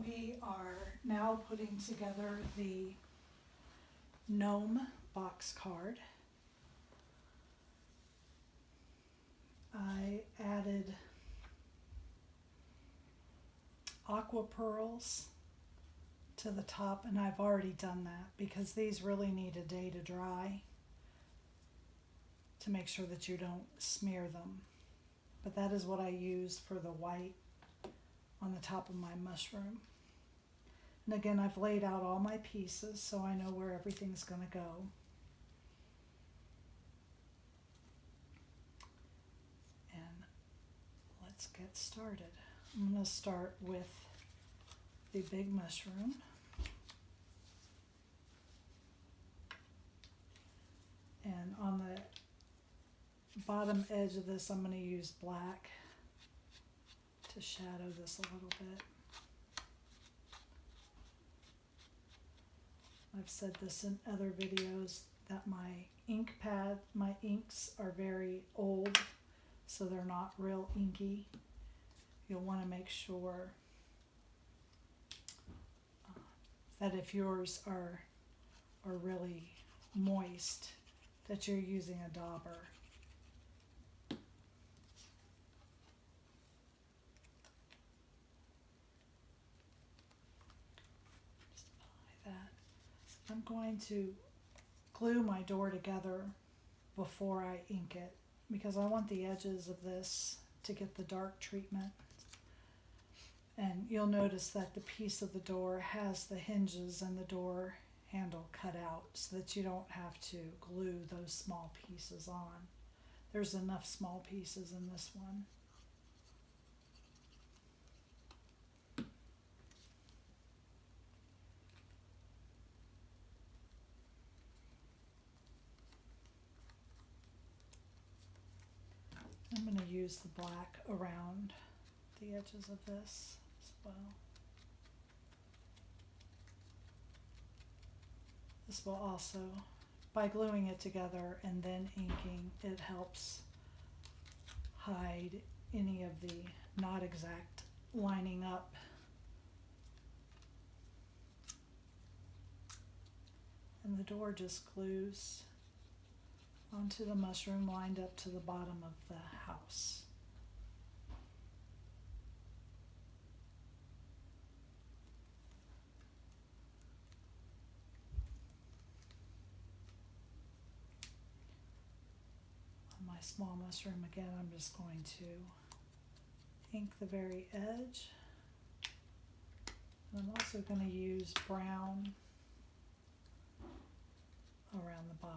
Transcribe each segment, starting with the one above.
We are now putting together the Gnome box card. I added aqua pearls to the top, and I've already done that because these really need a day to dry to make sure that you don't smear them. But that is what I used for the white on the top of my mushroom. And again, I've laid out all my pieces so I know where everything's going to go. And let's get started. I'm going to start with the big mushroom. And on the bottom edge of this, I'm going to use black to shadow this a little bit. I've said this in other videos that my ink pad, my inks are very old, so they're not real inky. You'll want to make sure that if yours are really moist, that you're using a dauber. Just apply that. I'm going to glue my door together before I ink it because I want the edges of this to get the dark treatment. And you'll notice that the piece of the door has the hinges and the door handle cut out so that you don't have to glue those small pieces on. There's enough small pieces in this one. I'm going to use the black around the edges of this as well. This will also, by gluing it together and then inking, it helps hide any of the not exact lining up. And the door just glues onto the mushroom lined up to the bottom of the house. On my small mushroom again, I'm just going to ink the very edge. And I'm also going to use brown around the bottom.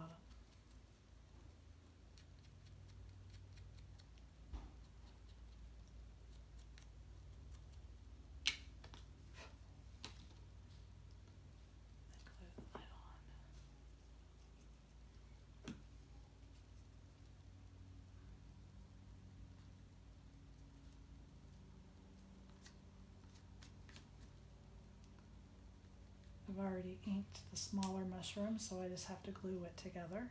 I've already inked the smaller mushroom, so I just have to glue it together.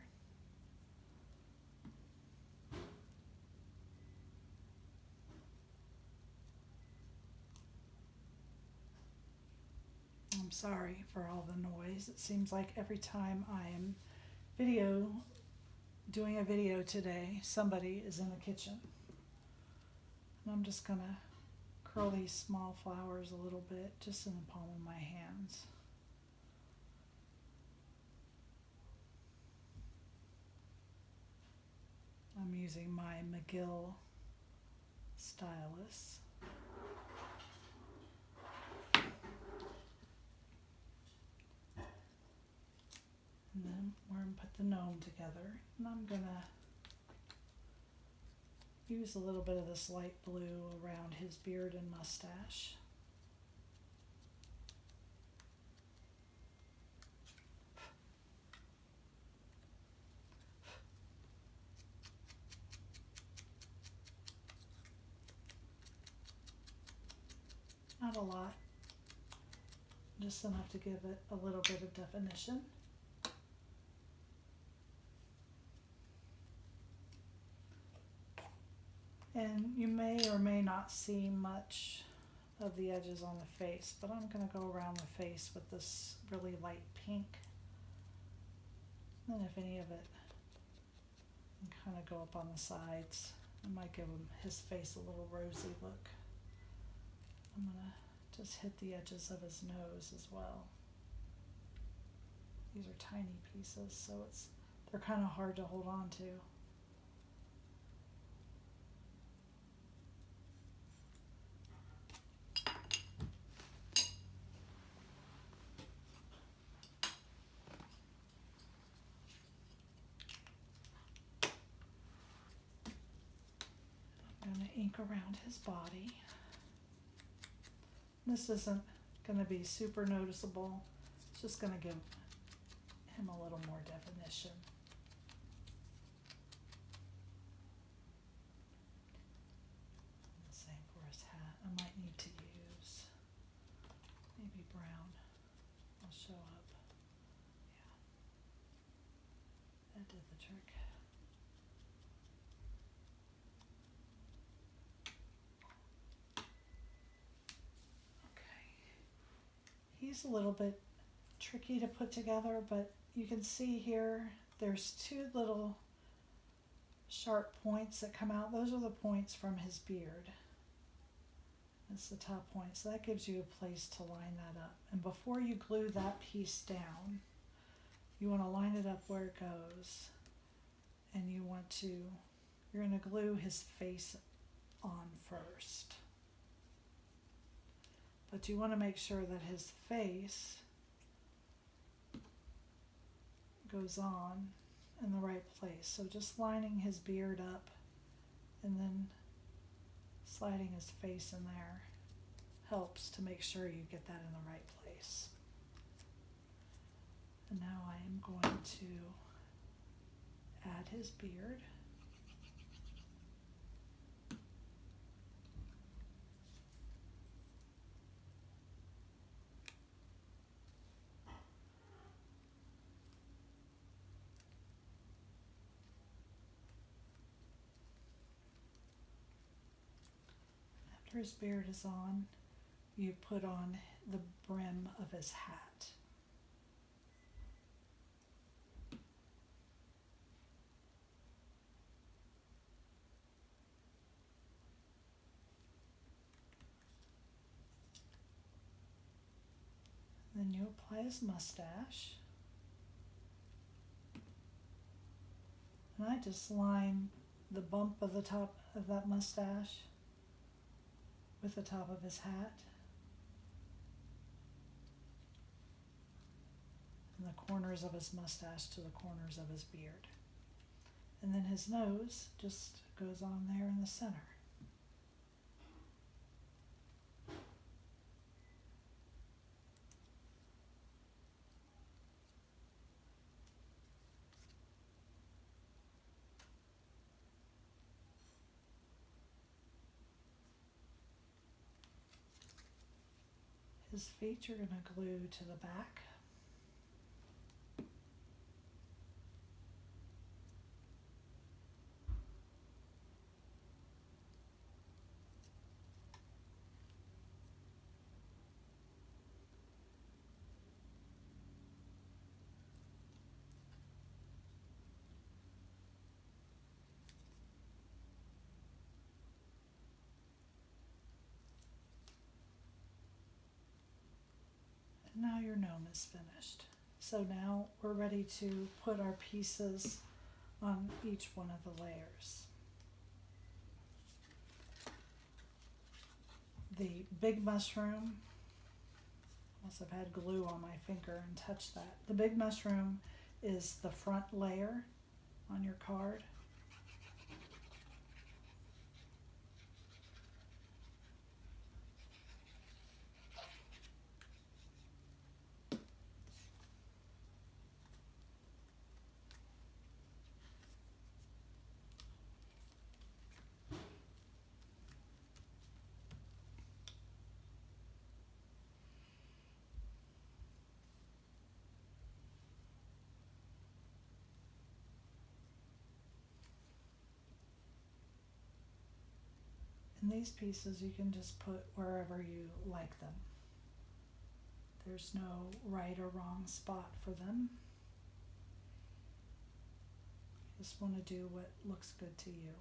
I'm sorry for all the noise. It seems like every time I am doing a video today, somebody is in the kitchen. And I'm just going to curl these small flowers a little bit, just in the palm of my hands. I'm using my McGill stylus. And then we're going to put the gnome together. And I'm going to use a little bit of this light blue around his beard and mustache. Not a lot, just enough to give it a little bit of definition. And you may or may not see much of the edges on the face, but I'm going to go around the face with this really light pink. And then if any of it can kind of go up on the sides, I might give his face a little rosy look. I'm going to just hit the edges of his nose as well. These are tiny pieces, so they're kind of hard to hold on to. I'm going to ink around his body. This isn't going to be super noticeable. It's just going to give him a little more definition. And the same for his hat. I might need to use maybe brown. I'll show up. Yeah, that did the trick. Okay. He's a little bit tricky to put together, but you can see here there's two little sharp points that come out. Those are the points from his beard. That's the top point, so that gives you a place to line that up. And before you glue that piece down, you want to line it up where it goes, and you're going to glue his face on first. But you want to make sure that his face goes on in the right place. So just lining his beard up and then sliding his face in there helps to make sure you get that in the right place. And now I am going to add his beard. After his beard is on, you put on the brim of his hat. Then you apply his mustache. And I just line the bump of the top of that mustache with the top of his hat. And the corners of his mustache to the corners of his beard. And then his nose just goes on there in the center. His feet you're going to glue to the back. Now your gnome is finished. So now we're ready to put our pieces on each one of the layers. The big mushroom, unless I've had glue on my finger and touched that. The big mushroom is the front layer on your card. And these pieces you can just put wherever you like them. There's no right or wrong spot for them. Just want to do what looks good to you.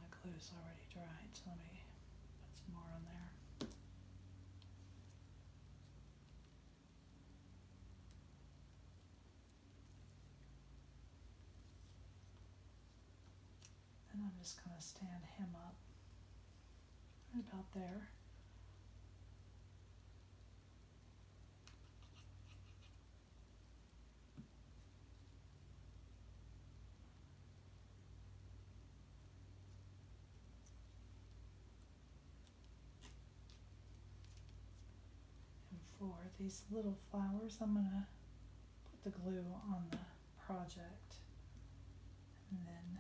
My glue's already dried, so let me put some more on there. And I'm just going to stand him up right about there. And for these little flowers, I'm going to put the glue on the project and then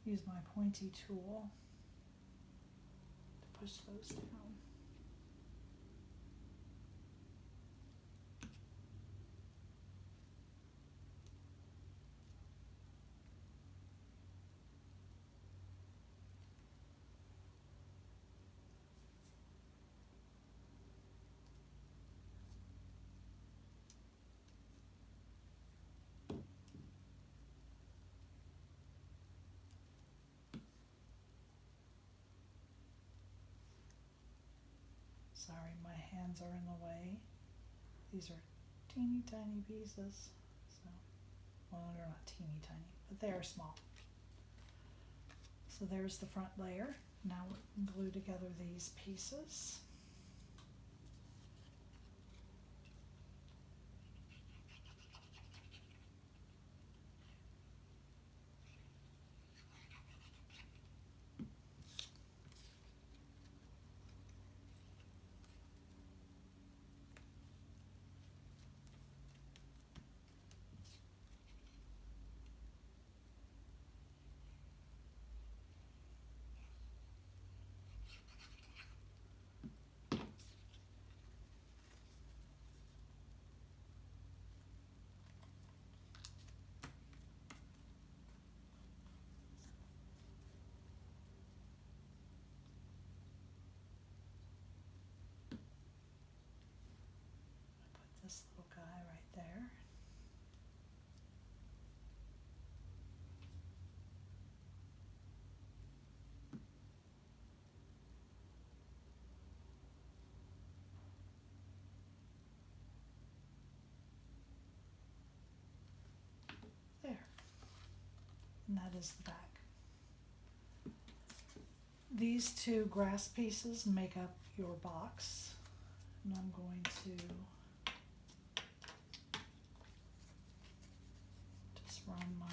use my pointy tool to push those down. Sorry, my hands are in the way. These are teeny tiny pieces. So, well, they're not teeny tiny, but they are small. So there's the front layer. Now we can glue together these pieces. This little guy right there. There. And that is the back. These two grass pieces make up your box. And I'm going to just run my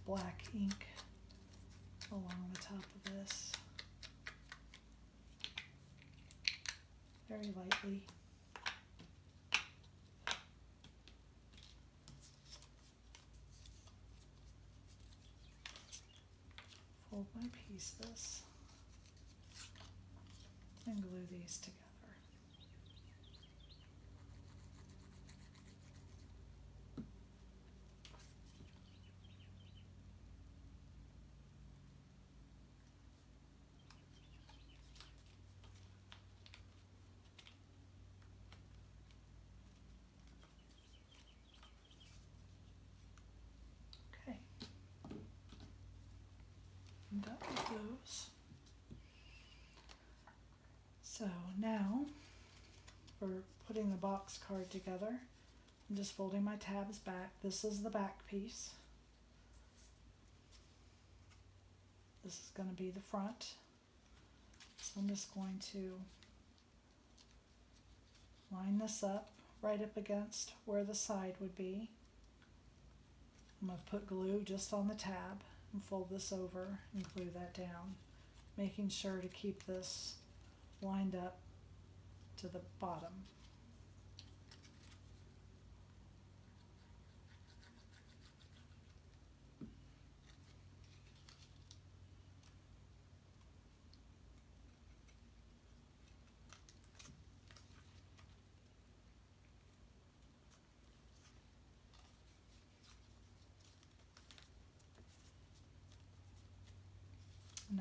black ink along the top of this very lightly. Fold my pieces and glue these together. Okay, I'm done with those. So now for putting the box card together, I'm just folding my tabs back. This is the back piece. This is going to be the front. So I'm just going to line this up right up against where the side would be. I'm going to put glue just on the tab and fold this over and glue that down, making sure to keep this lined up to the bottom.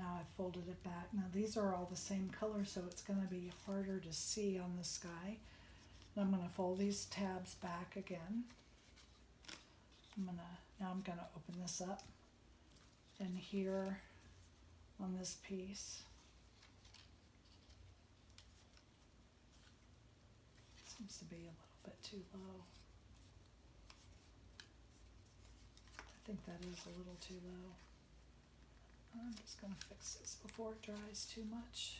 now I've folded it back. Now these are all the same color, so it's going to be harder to see on the sky. And I'm going to fold these tabs back again. Now I'm going to open this up, and here on this piece, seems to be a little bit too low. I think that is a little too low. I'm just going to fix this before it dries too much.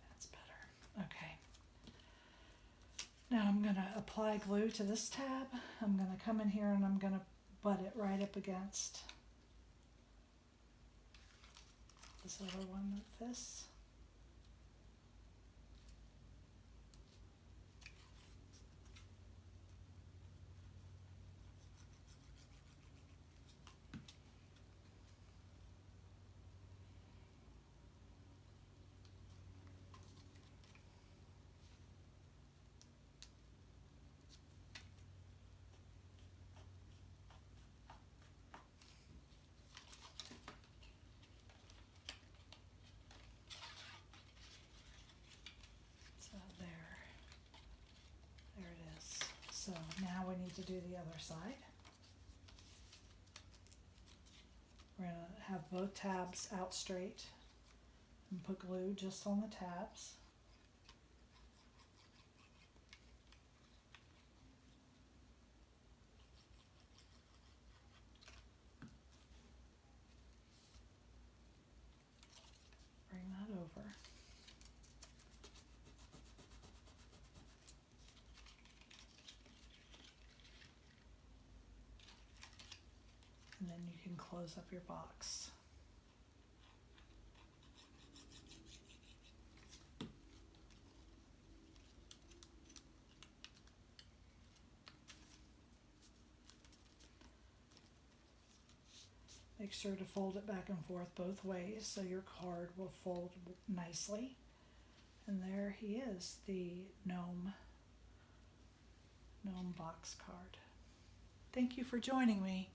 That's better. Okay. Now I'm going to apply glue to this tab. I'm going to come in here and I'm going to butt it right up against this other one like this. There it is. So now we need to do the other side. We're going to have both tabs out straight and put glue just on the tabs. Bring that over. And then you can close up your box. Make sure to fold it back and forth both ways so your card will fold nicely. And there he is, the Gnome box card. Thank you for joining me.